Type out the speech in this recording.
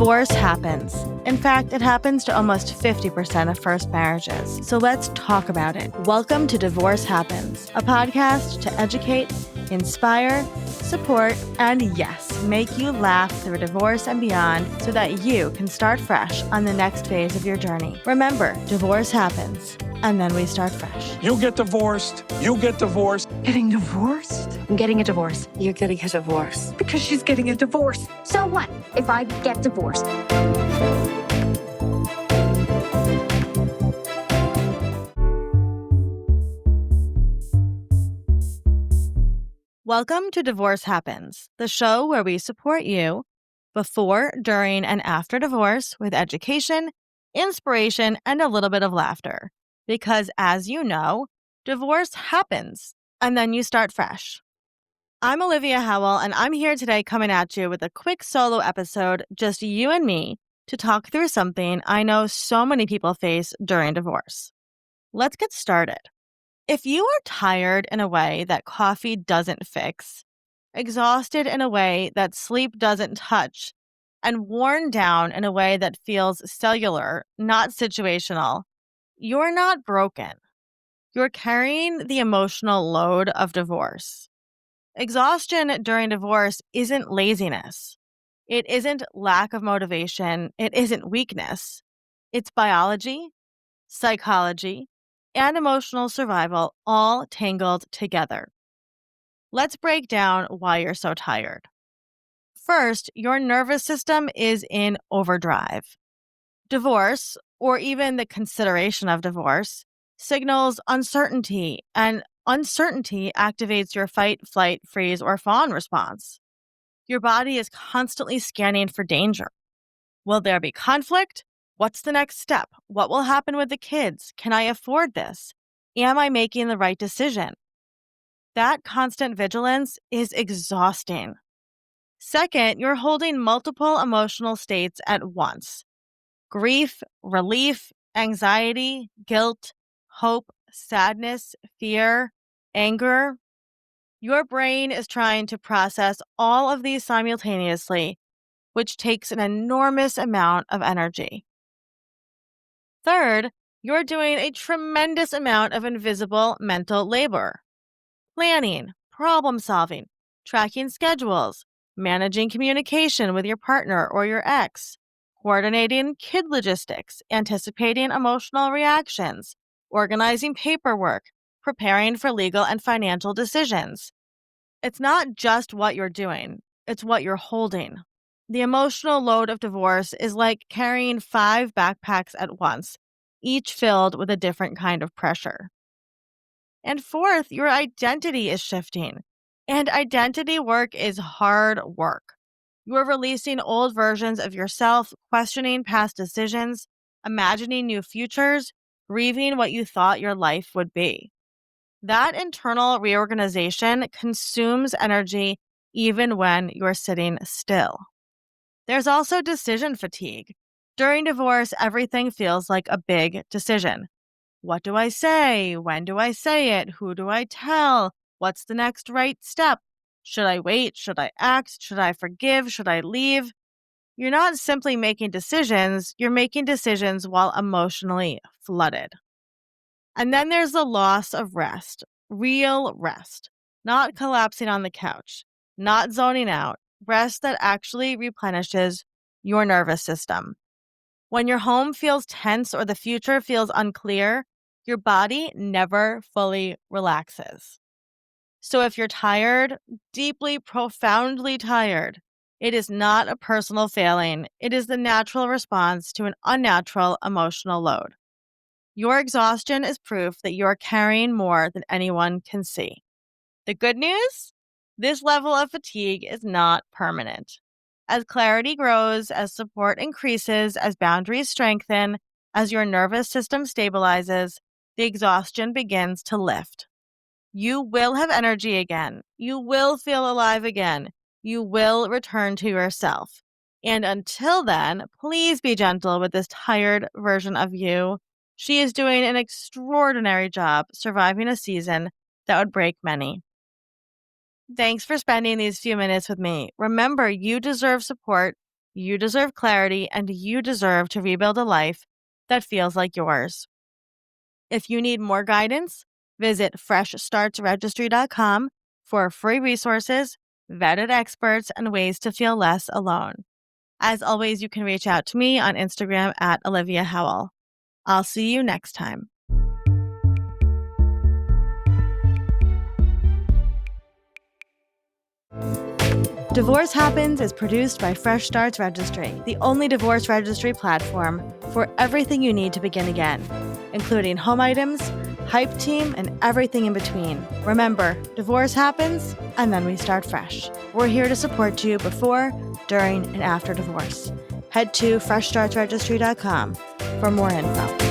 Divorce happens. In fact, it happens to almost 50% of first marriages. So let's talk about it. Welcome to Divorce Happens, a podcast to educate, inspire, support, and yes, make you laugh through divorce and beyond so that you can start fresh on the next phase of your journey. Remember, divorce happens, and then we start fresh. You get divorced. You get divorced. Getting divorced? I'm getting a divorce. You're getting a divorce. Because she's getting a divorce. So what if I get divorced? Welcome to Divorce Happens, the show where we support you before, during, and after divorce with education, inspiration, and a little bit of laughter. Because as you know, divorce happens, and then you start fresh. I'm Olivia Howell, and I'm here today coming at you with a quick solo episode, just you and me, to talk through something I know so many people face during divorce. Let's get started. If you are tired in a way that coffee doesn't fix, exhausted in a way that sleep doesn't touch, and worn down in a way that feels cellular, not situational, you're not broken. You're carrying the emotional load of divorce. Exhaustion during divorce isn't laziness. It isn't lack of motivation. It isn't weakness. It's biology, psychology, and emotional survival all tangled together. Let's break down why you're so tired. First, your nervous system is in overdrive. Divorce, or even the consideration of divorce, signals uncertainty, and uncertainty activates your fight, flight, freeze, or fawn response. Your body is constantly scanning for danger. Will there be conflict? What's the next step? What will happen with the kids? Can I afford this? Am I making the right decision? That constant vigilance is exhausting. Second, you're holding multiple emotional states at once. Grief, relief, anxiety, guilt, hope, sadness, fear, anger. Your brain is trying to process all of these simultaneously, which takes an enormous amount of energy. Third, you're doing a tremendous amount of invisible mental labor. Planning, problem solving, tracking schedules, managing communication with your partner or your ex, coordinating kid logistics, anticipating emotional reactions, organizing paperwork, preparing for legal and financial decisions. It's not just what you're doing, it's what you're holding. The emotional load of divorce is like carrying 5 backpacks at once, each filled with a different kind of pressure. And fourth, your identity is shifting. And identity work is hard work. You are releasing old versions of yourself, questioning past decisions, imagining new futures, grieving what you thought your life would be. That internal reorganization consumes energy even when you're sitting still. There's also decision fatigue. During divorce, everything feels like a big decision. What do I say? When do I say it? Who do I tell? What's the next right step? Should I wait? Should I act? Should I forgive? Should I leave? You're not simply making decisions, you're making decisions while emotionally flooded. And then there's the loss of rest, real rest, not collapsing on the couch, not zoning out, rest that actually replenishes your nervous system. When your home feels tense or the future feels unclear, your body never fully relaxes. So if you're tired, deeply, profoundly tired, it is not a personal failing. It is the natural response to an unnatural emotional load. Your exhaustion is proof that you're carrying more than anyone can see. The good news? This level of fatigue is not permanent. As clarity grows, as support increases, as boundaries strengthen, as your nervous system stabilizes, the exhaustion begins to lift. You will have energy again. You will feel alive again. You will return to yourself. And until then, please be gentle with this tired version of you. She is doing an extraordinary job surviving a season that would break many. Thanks for spending these few minutes with me. Remember, you deserve support You deserve clarity, and you deserve to rebuild a life that feels like yours. If you need more guidance, visit freshstartsregistry.com for free resources, vetted experts, and ways to feel less alone. As always, you can reach out to me on Instagram at Olivia Howell. I'll see you next time. Divorce Happens is produced by Fresh Starts Registry, the only divorce registry platform for everything you need to begin again, including home items, hype team, and everything in between. Remember, divorce happens, and then we start fresh. We're here to support you before, during, and after divorce. Head to freshstartsregistry.com for more info.